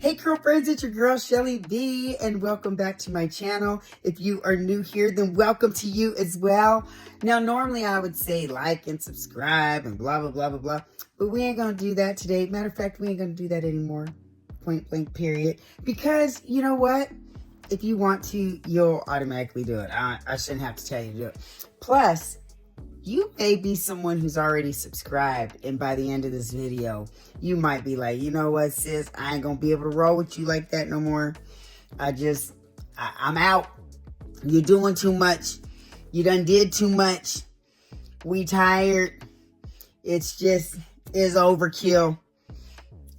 Hey girlfriends, it's your girl Shelly V, and welcome back to my channel. If you are new here, then welcome to you as well. Now, normally I would say like and subscribe and blah, blah, blah, blah, blah. But we ain't gonna do that today. Matter of fact, we ain't gonna do that anymore. Point blank, period. Because you know what? If you want to, you'll automatically do it. I shouldn't have to tell you to do it. Plus, you may be someone who's already subscribed, and by the end of this video, you might be like, you know what, sis, I ain't gonna be able to roll with you like that no more. I'm out. You're doing too much. You done did too much. We tired. It's overkill.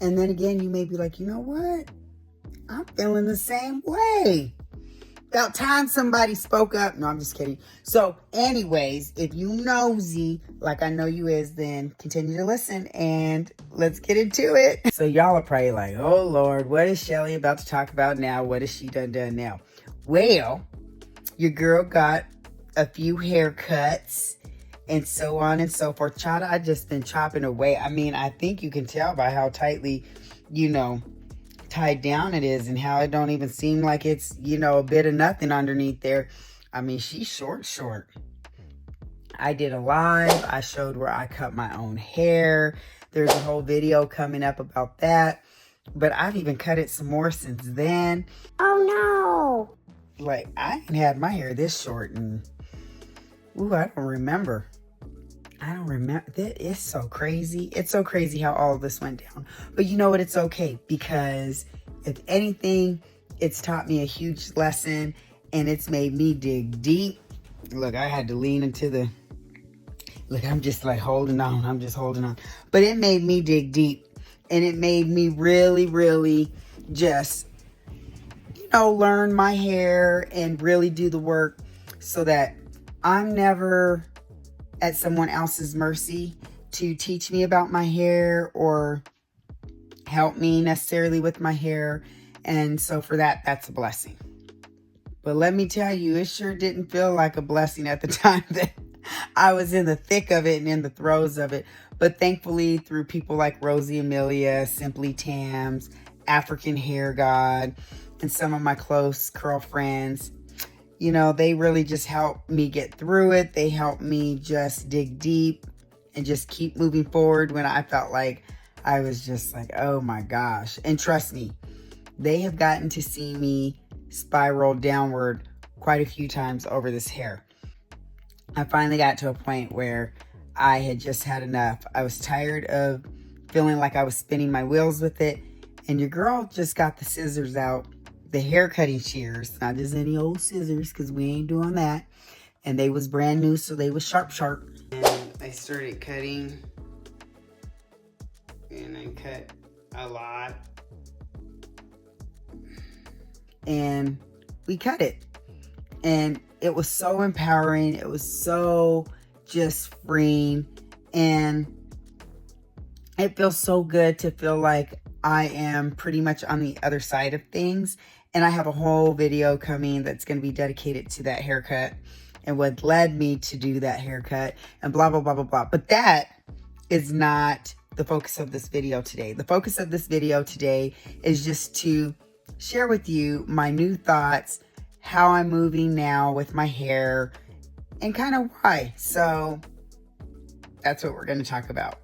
And then again, you may be like, you know what? I'm feeling the same way. About time somebody spoke up. No, I'm just kidding. So anyways, if you nosy, like I know you is, then continue to listen and let's get into it. So y'all are probably like, oh Lord, what is Shelly about to talk about now? What has she done now? Well, your girl got a few haircuts and so on and so forth. Child, I just been chopping away. I mean, I think you can tell by how tightly, tied down it is, and how it don't even seem like it's, a bit of nothing underneath there. I mean, she's short. I did a live. I showed where I cut my own hair. There's a whole video coming up about that. But I've even cut it some more since then. Oh no. Like, I ain't had my hair this short and I don't remember. That is so crazy. It's so crazy how all of this went down. But you know what? It's okay, because if anything, it's taught me a huge lesson, and it's made me dig deep. Look, I had to lean into the... Look, I'm just like holding on. I'm just holding on. But it made me dig deep, and it made me really, really just, learn my hair and really do the work so that I'm never at someone else's mercy to teach me about my hair or help me necessarily with my hair. And so for that, that's a blessing. But let me tell you, it sure didn't feel like a blessing at the time that I was in the thick of it and in the throes of it. But thankfully, through people like Rosie Amelia, Simply Tams, African Hair God, and some of my close curl friends, they really just helped me get through it. They helped me just dig deep and just keep moving forward when I felt like I was just like, oh my gosh. And trust me, they have gotten to see me spiral downward quite a few times over this hair. I finally got to a point where I had just had enough. I was tired of feeling like I was spinning my wheels with it. And your girl just got the scissors out. The hair cutting shears, not just any old scissors, because we ain't doing that. And they was brand new, so they was sharp. And I started cutting, and I cut a lot. And we cut it. And it was so empowering. It was so just freeing. And it feels so good to feel like I am pretty much on the other side of things. And I have a whole video coming that's going to be dedicated to that haircut and what led me to do that haircut and blah, blah, blah, blah, blah. But that is not the focus of this video today. The focus of this video today is just to share with you my new thoughts, how I'm moving now with my hair, and kind of why. So that's what we're going to talk about.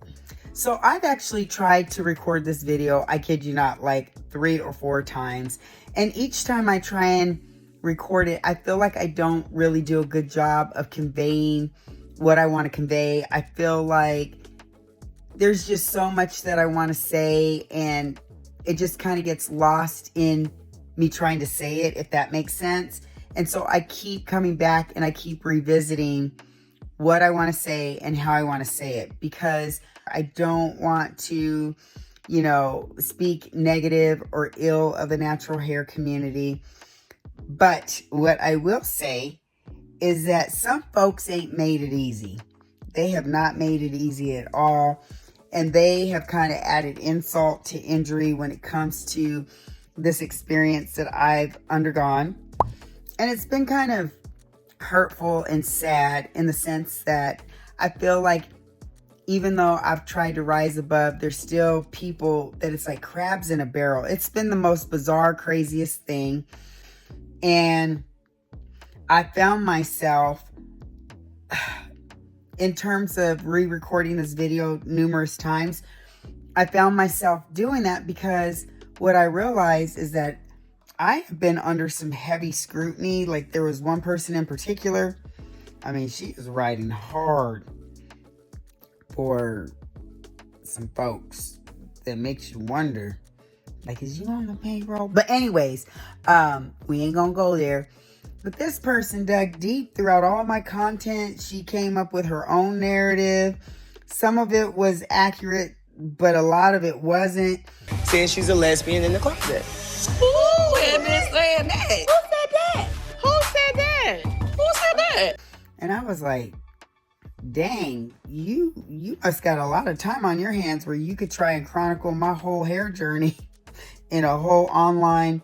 So I've actually tried to record this video, I kid you not, like 3 or 4 times. And each time I try and record it, I feel like I don't really do a good job of conveying what I want to convey. I feel like there's just so much that I want to say, and it just kind of gets lost in me trying to say it, if that makes sense. And so I keep coming back and I keep revisiting what I want to say and how I want to say it, because I don't want to, speak negative or ill of the natural hair community. But what I will say is that some folks ain't made it easy. They have not made it easy at all. And they have kind of added insult to injury when it comes to this experience that I've undergone. And it's been kind of hurtful and sad in the sense that I feel like even though I've tried to rise above, there's still people that it's like crabs in a barrel. It's been the most bizarre, craziest thing. And I found myself, in terms of re-recording this video numerous times, I found myself doing that because what I realized is that I have been under some heavy scrutiny. Like, there was one person in particular, I mean, she was riding hard for some folks that makes you wonder, like, is you on the payroll? But anyways, we ain't gonna go there. But this person dug deep throughout all my content. She came up with her own narrative. Some of it was accurate, but a lot of it wasn't. Saying she's a lesbian in the closet. Who had been saying that? Who said that? Who said that? Who said that? And I was like, dang, you must got a lot of time on your hands where you could try and chronicle my whole hair journey in a whole online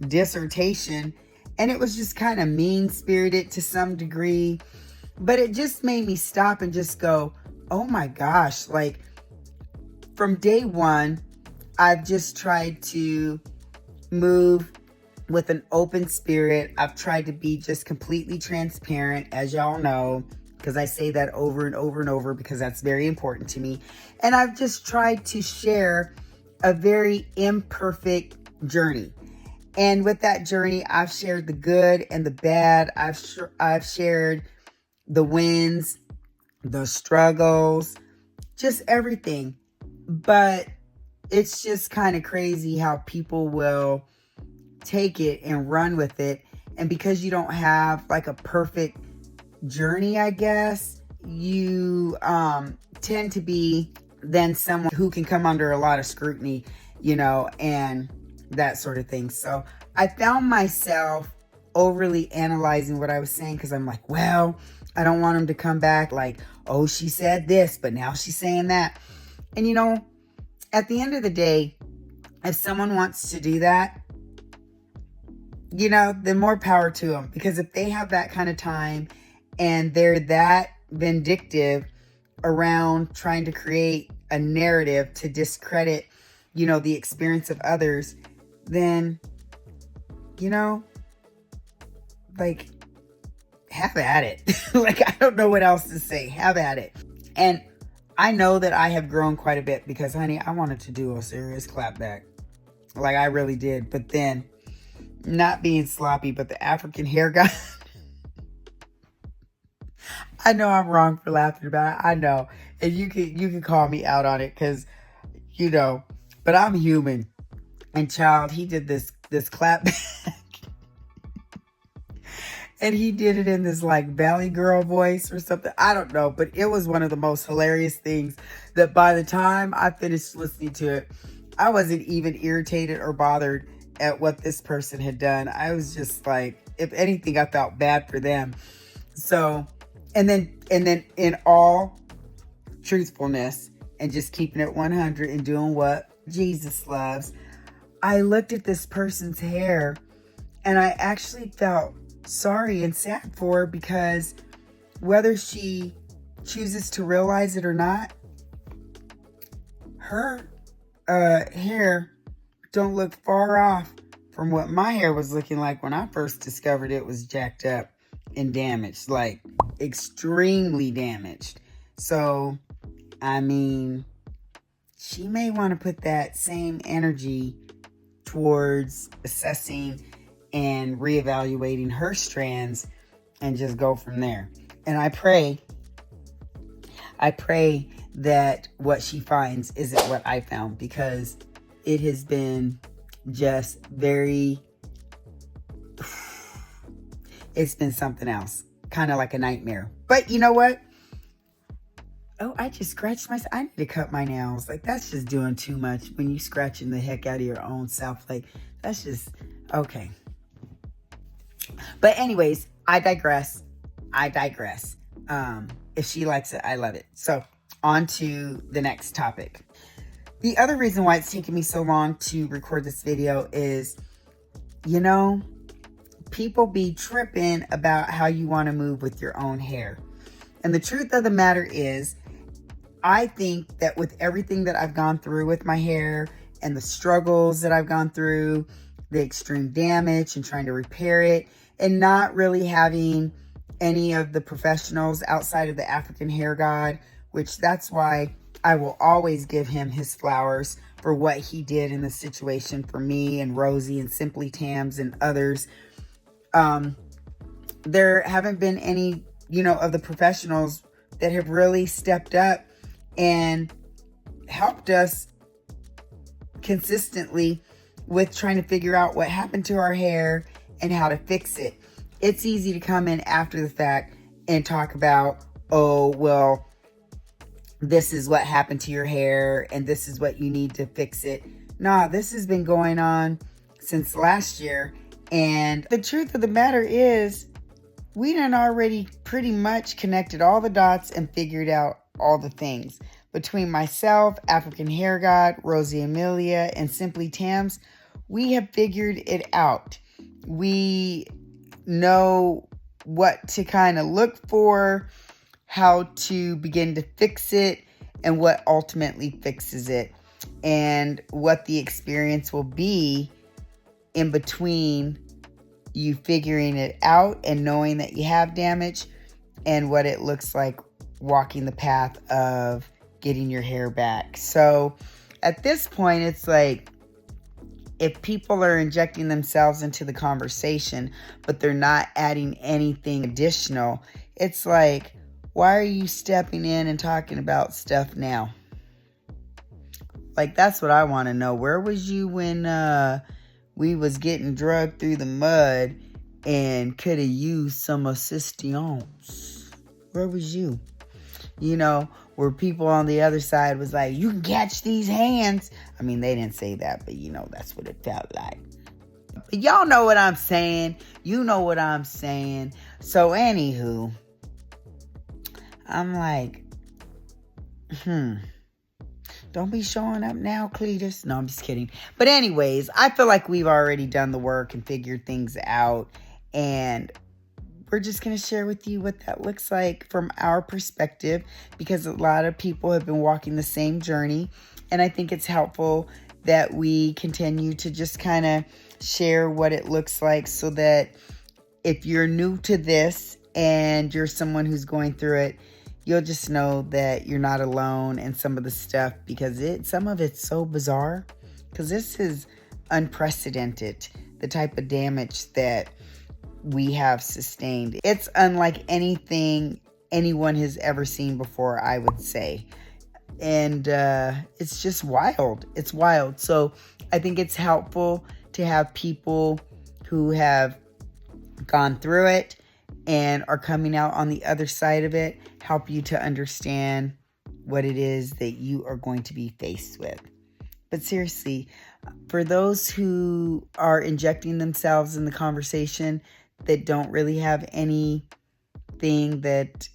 dissertation. And it was just kind of mean-spirited to some degree. But it just made me stop and just go, oh my gosh. Like, from day one, I've just tried to move with an open spirit. I've tried to be just completely transparent, as y'all know, because I say that over and over and over because that's very important to me. And I've just tried to share a very imperfect journey. And with that journey, I've shared the good and the bad. I've shared the wins, the struggles, just everything. But it's just kind of crazy how people will take it and run with it. And because you don't have like a perfect journey, I guess, you tend to be then someone who can come under a lot of scrutiny, you know, and that sort of thing. So I found myself overly analyzing what I was saying because I'm like, well, I don't want him to come back like, oh, she said this, but now she's saying that. And, you know, at the end of the day, if someone wants to do that, you know, then more power to them. Because if they have that kind of time and they're that vindictive around trying to create a narrative to discredit, you know, the experience of others, then, you know, like, have at it. Like, I don't know what else to say. Have at it. And I know that I have grown quite a bit because, honey, I wanted to do a serious clapback. Like, I really did. But then, not being sloppy, but the African hair guy. I know I'm wrong for laughing about it. I know. And you can call me out on it because, you know, but I'm human. And child, he did this clapback. And he did it in this like Valley Girl voice or something. I don't know. But it was one of the most hilarious things that by the time I finished listening to it, I wasn't even irritated or bothered at what this person had done. I was just like, if anything, I felt bad for them. So, and then in all truthfulness and just keeping it 100 and doing what Jesus loves, I looked at this person's hair and I actually felt sorry and sad for her because whether she chooses to realize it or not, her hair don't look far off from what my hair was looking like when I first discovered it was jacked up and damaged, like extremely damaged. So, I mean, she may want to put that same energy towards assessing and reevaluating her strands and just go from there. And I pray that what she finds isn't what I found, because it has been just it's been something else, kind of like a nightmare. But you know what? Oh, I just scratched myself. I need to cut my nails. Like, that's just doing too much when you scratching the heck out of your own self. Like, that's just, okay. But anyways, I digress. If she likes it, I love it. So, on to the next topic. The other reason why it's taken me so long to record this video is, you know, people be tripping about how you want to move with your own hair. And the truth of the matter is, I think that with everything that I've gone through with my hair and the struggles that I've gone through, the extreme damage and trying to repair it, and not really having any of the professionals outside of the African hair god, which that's why I will always give him his flowers for what he did in the situation for me and Rosie and Simply Tams and others. There haven't been any, of the professionals that have really stepped up and helped us consistently with trying to figure out what happened to our hair and how to fix it. It's easy to come in after the fact and talk about, oh, well, this is what happened to your hair and this is what you need to fix it. Nah, this has been going on since last year. And the truth of the matter is, we done already pretty much connected all the dots and figured out all the things. Between myself, African Hair God, Rosie Amelia, and Simply Tams, we have figured it out. We know what to kind of look for, how to begin to fix it, and what ultimately fixes it, and what the experience will be in between you figuring it out and knowing that you have damage, and what it looks like walking the path of getting your hair back. So at this point, it's like, if people are injecting themselves into the conversation, but they're not adding anything additional, it's like, why are you stepping in and talking about stuff now? Like, that's what I want to know. Where was you when we was getting drugged through the mud and could have used some assistance? Where was you? Where people on the other side was like, you can catch these hands. I mean, they didn't say that, but that's what it felt like. But y'all know what I'm saying. You know what I'm saying. So anywho, I'm like, don't be showing up now, Cletus. No, I'm just kidding. But anyways, I feel like we've already done the work and figured things out. And we're just going to share with you what that looks like from our perspective, because a lot of people have been walking the same journey. And I think it's helpful that we continue to just kind of share what it looks like, so that if you're new to this and you're someone who's going through it, you'll just know that you're not alone in some of the stuff, because some of it's so bizarre, because this is unprecedented, the type of damage that we have sustained. It's unlike anything anyone has ever seen before, I would say. And it's just wild. It's wild. So I think it's helpful to have people who have gone through it and are coming out on the other side of it, help you to understand what it is that you are going to be faced with. But seriously, for those who are injecting themselves in the conversation that don't really have anything that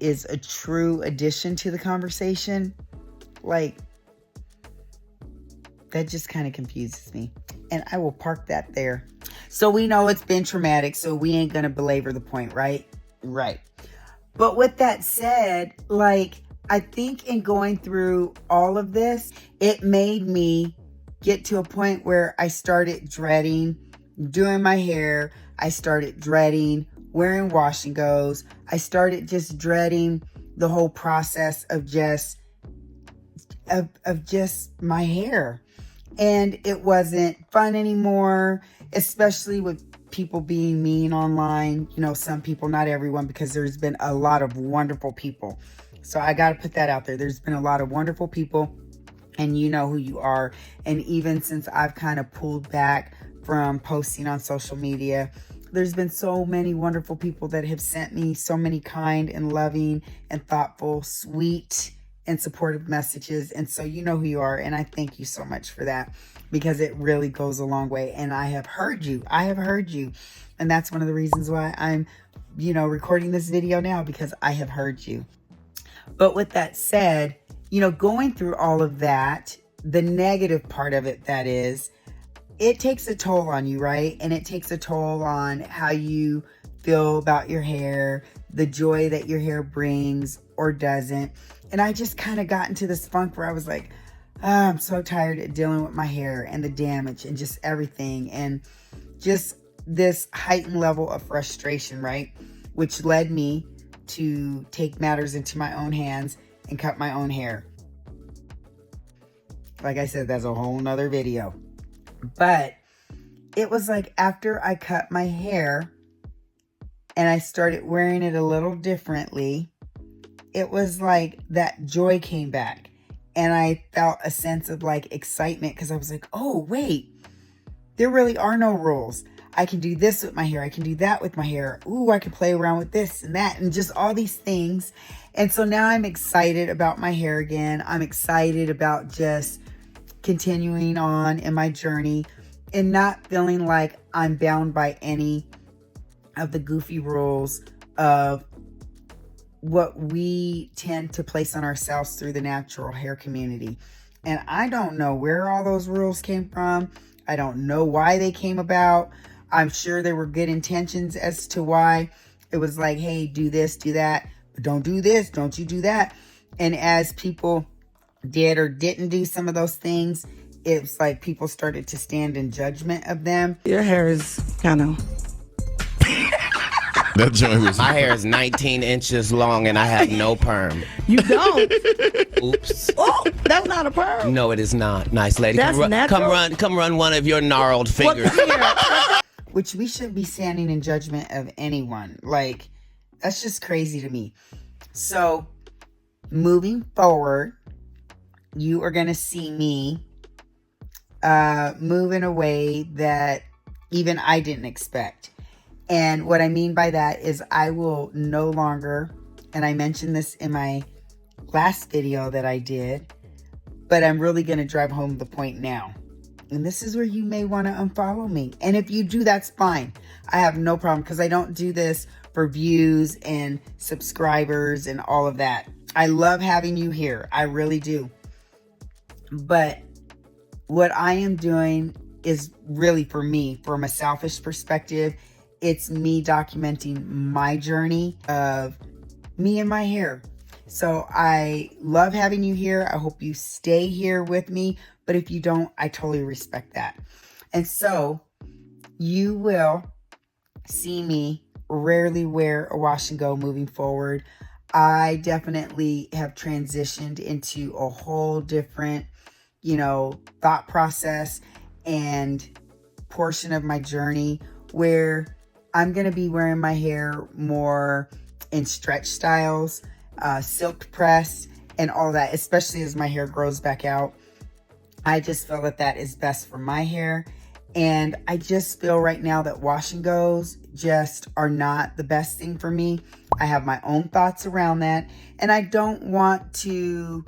is a true addition to the conversation, like, that just kind of confuses me. And I will park that there. So we know it's been traumatic, so we ain't gonna belabor the point, right? Right. But with that said, like, I think in going through all of this, it made me get to a point where I started dreading doing my hair. I started dreading wearing wash and goes. I started just dreading the whole process of just my hair. And it wasn't fun anymore, especially with people being mean online. Some people, not everyone, because there's been a lot of wonderful people. So I got to put that out there. There's been a lot of wonderful people, and you know who you are. And even since I've kind of pulled back from posting on social media, there's been so many wonderful people that have sent me so many kind and loving and thoughtful, sweet and supportive messages. And so you know who you are. And I thank you so much for that, because it really goes a long way. And I have heard you. And that's one of the reasons why I'm, recording this video now, because I have heard you. But with that said, going through all of that, the negative part of it, that is, it takes a toll on you, right? And it takes a toll on how you feel about your hair, the joy that your hair brings or doesn't. And I just kind of got into this funk where I was like, I'm so tired of dealing with my hair and the damage and just everything. And just this heightened level of frustration, right? Which led me to take matters into my own hands and cut my own hair. Like I said, that's a whole nother video. But it was like after I cut my hair and I started wearing it a little differently, it was like that joy came back. And I felt a sense of like excitement because I was like, oh, wait, there really are no rules. I can do this with my hair. I can do that with my hair. Ooh, I can play around with this and that and just all these things. And so now I'm excited about my hair again. I'm excited about just continuing on in my journey and not feeling like I'm bound by any of the goofy rules of what we tend to place on ourselves through the natural hair community. And I don't know where all those rules came from. I don't know why they came about. I'm sure there were good intentions as to why it was like, hey, do this, do that, but don't do this, don't you do that. And as people did or didn't do some of those things, it's like people started to stand in judgment of them. Your hair is kind of... That joint was. My hair is 19 inches long and I have no perm. You don't? Oops. Oh, that's not a perm. No, it is not. Nice lady. That's natural? Come run one of your gnarled fingers. Which we shouldn't be standing in judgment of anyone. Like, that's just crazy to me. So, moving forward, you are going to see me move in a way that even I didn't expect. And what I mean by that is I will no longer, and I mentioned this in my last video that I did, but I'm really going to drive home the point now. And this is where you may want to unfollow me. And if you do, that's fine. I have no problem because I don't do this for views and subscribers and all of that. I love having you here. I really do. But what I am doing is really for me, from a selfish perspective. It's me documenting my journey of me and my hair. So I love having you here. I hope you stay here with me. But if you don't, I totally respect that. And so you will see me rarely wear a wash and go moving forward. I definitely have transitioned into a whole different, thought process and portion of my journey where I'm going to be wearing my hair more in stretch styles, silk press, and all that, especially as my hair grows back out. I just feel that that is best for my hair. And I just feel right now that wash and goes just are not the best thing for me. I have my own thoughts around that. And I don't want to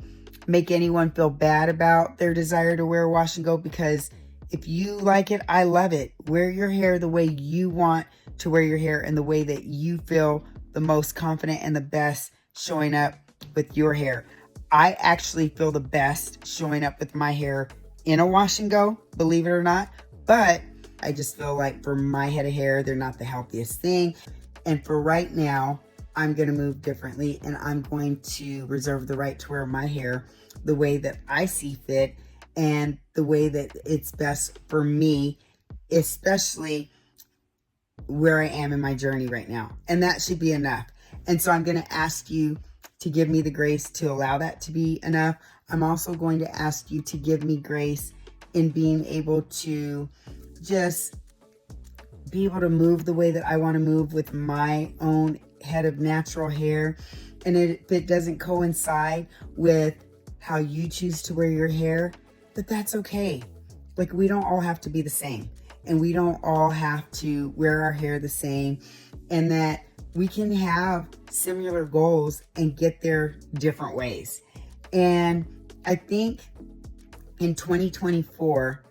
make anyone feel bad about their desire to wear a wash and go, because if you like it, I love it. Wear your hair the way you want to wear your hair and the way that you feel the most confident and the best showing up with your hair. I actually feel the best showing up with my hair in a wash and go, believe it or not. But I just feel like for my head of hair, they're not the healthiest thing. And for right now, I'm going to move differently, and I'm going to reserve the right to wear my hair the way that I see fit and the way that it's best for me, especially where I am in my journey right now. And that should be enough. And so I'm going to ask you to give me the grace to allow that to be enough. I'm also going to ask you to give me grace in being able to just be able to move the way that I want to move with my own head of natural hair. And if it doesn't coincide with how you choose to wear your hair, but that's okay. Like, we don't all have to be the same, and we don't all have to wear our hair the same, and that we can have similar goals and get there different ways. And I think in 2024,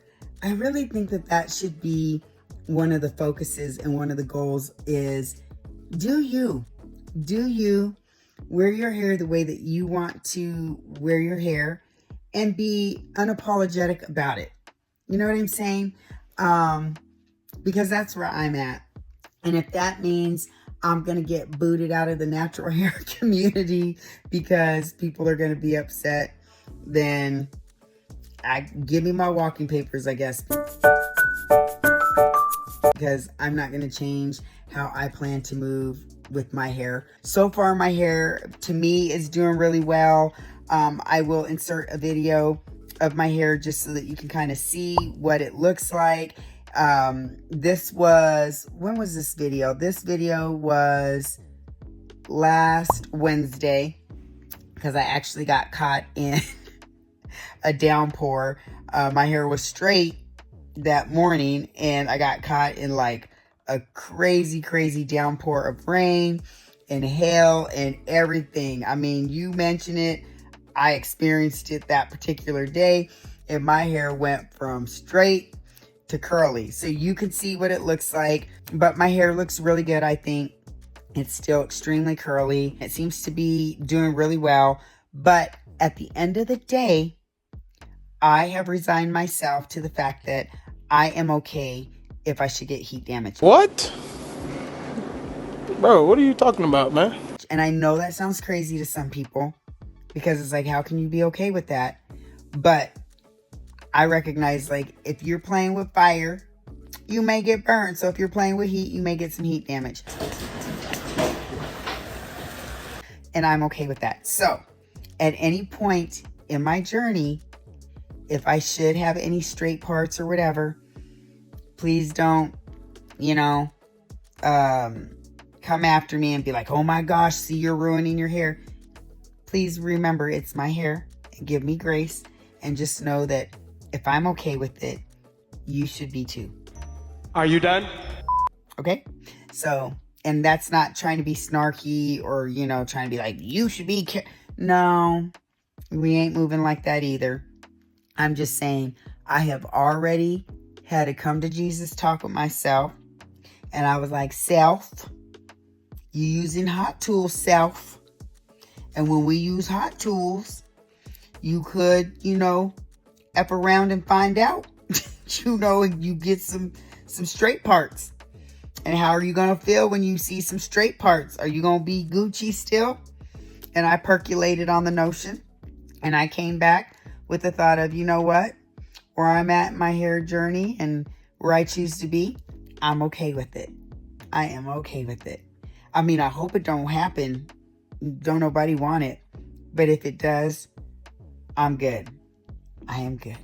I really think that that should be one of the focuses, and one of the goals is do you wear your hair the way that you want to wear your hair and be unapologetic about it. You know what I'm saying? Because that's where I'm at. And if that means I'm going to get booted out of the natural hair community because people are going to be upset, then give me my walking papers, I guess. Because I'm not going to change how I plan to move with my hair. So far, my hair, to me, is doing really well. I will insert a video of my hair just so that you can kind of see what it looks like. When was this video? This video was last Wednesday because I actually got caught in a downpour. My hair was straight that morning and I got caught in like a crazy downpour of rain and hail and everything. I mean, you mention it, I experienced it that particular day, and my hair went from straight to curly. So you can see what it looks like, but my hair looks really good. I think it's still extremely curly. It seems to be doing really well, but at the end of the day, I have resigned myself to the fact that I am okay if I should get heat damage. What? Bro, what are you talking about, man? And I know that sounds crazy to some people because it's like, how can you be okay with that? But I recognize, like, if you're playing with fire, you may get burned. So if you're playing with heat, you may get some heat damage. And I'm okay with that. So at any point in my journey, if I should have any straight parts or whatever, please don't, come after me and be like, oh my gosh, see, you're ruining your hair. Please remember, it's my hair, and give me grace, and just know that if I'm okay with it, you should be too. Are you done? Okay? So, and that's not trying to be snarky or, trying to be like, you should be no, we ain't moving like that either. I'm just saying, I have already had a come to Jesus talk with myself, and I was like, self, you using hot tools, self. And when we use hot tools, you could, F around and find out, and you get some straight parts. And how are you going to feel when you see some straight parts? Are you going to be Gucci still? And I percolated on the notion, and I came back with the thought of, you know what? Where I'm at in my hair journey and where I choose to be, I'm okay with it. I am okay with it. I mean, I hope it don't happen. Don't nobody want it. But if it does, I'm good. I am good.